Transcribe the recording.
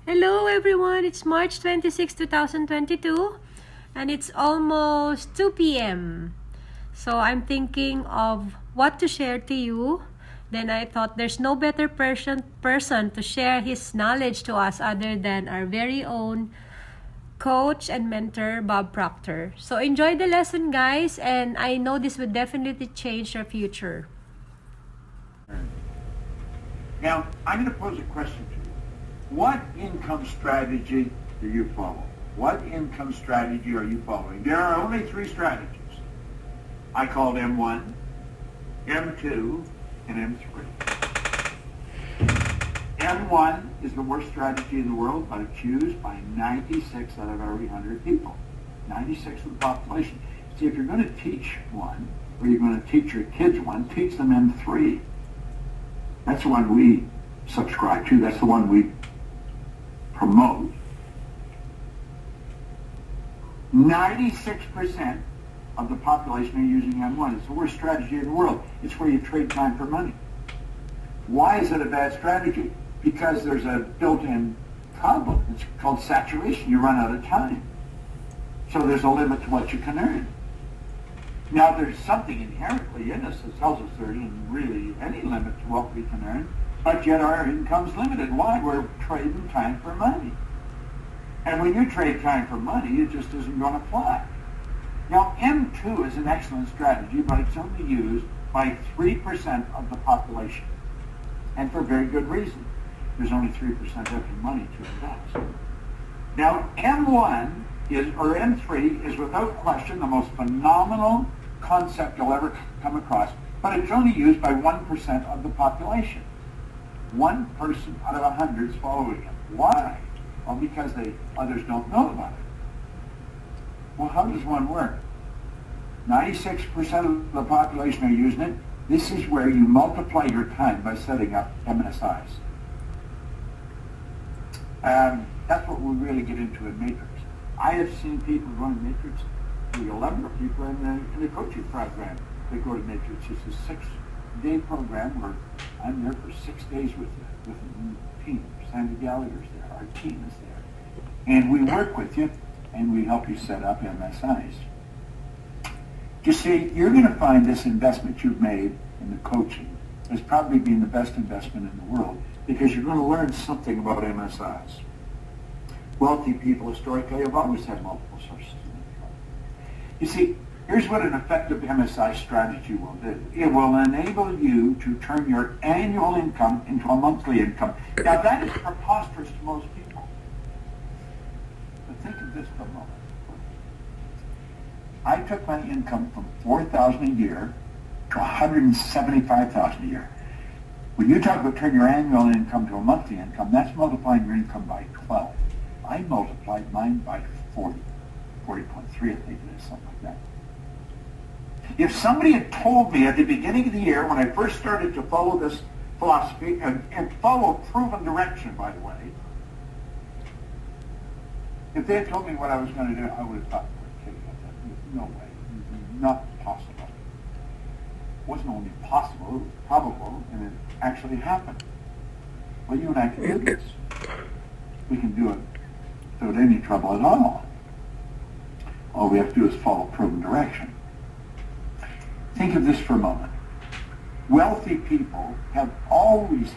Hello everyone, it's March 26, 2022 and it's almost 2 p.m. So I'm thinking of what to share to you. Then I thought there's no better person to share his knowledge to us other than our very own coach and mentor, Bob Proctor. So enjoy the lesson, guys, and I know this will definitely change your future. Now, I'm going to pose a question to you. What income strategy do you follow? What income strategy are you following? There are only three strategies. I called M1, M2, and M3. M1 is the worst strategy in the world, but it's used by 96 out of every 100 people. 96 of the population. See, if you're going to teach one, or you're going to teach your kids one, teach them M3. That's the one we subscribe to. That's the one we promote. 96% of the population are using M1. It's the worst strategy in the world. It's where you trade time for money. Why is it a bad strategy? Because there's a built-in problem. It's called saturation. You run out of time. So there's a limit to what you can earn. Now, there's something inherently in us that tells us there isn't really any limit to what we can earn, but yet our income's limited. Why? We're trading time for money. And when you trade time for money, it just isn't going to fly. Now, M2 is an excellent strategy, but it's only used by 3% of the population. And for very good reason. There's only 3% having money to invest. Now, M1 or M3 is without question the most phenomenal concept you'll ever come across, but it's only used by 1% of the population. One person out of 100 is following it. Why? Well, because others don't know about it. Well, how does one work? 96% of the population are using it. This is where you multiply your time by setting up MSIs. That's what we really get into in Matrix. I have seen people run Matrix. The 11 people in the coaching program that go to Matrix. It's a 6-day program where I'm there for 6 days with you, with the team. Sandy Gallagher's there. Our team is there. And we work with you, and we help you set up MSIs. You see, you're going to find this investment you've made in the coaching as probably being the best investment in the world because you're going to learn something about MSIs. Wealthy people historically have always had multiple sources of income. You see, here's what an effective MSI strategy will do. It will enable you to turn your annual income into a monthly income. Now, that is preposterous to most people. But think of this for a moment. I took my income from $4,000 a year to $175,000 a year. When you talk about turn your annual income to a monthly income, that's multiplying your income by 12. I multiplied mine by 40, 40.3, I think it is, something like that. If somebody had told me at the beginning of the year, when I first started to follow this philosophy, and follow proven direction, by the way, if they had told me what I was going to do, I would have thought, no way, not possible. It wasn't only possible, it was probable, and it actually happened. Well, you and I can do this. We can do it without any trouble at all. All we have to do is follow proven direction. Think of this for a moment. Wealthy people have always had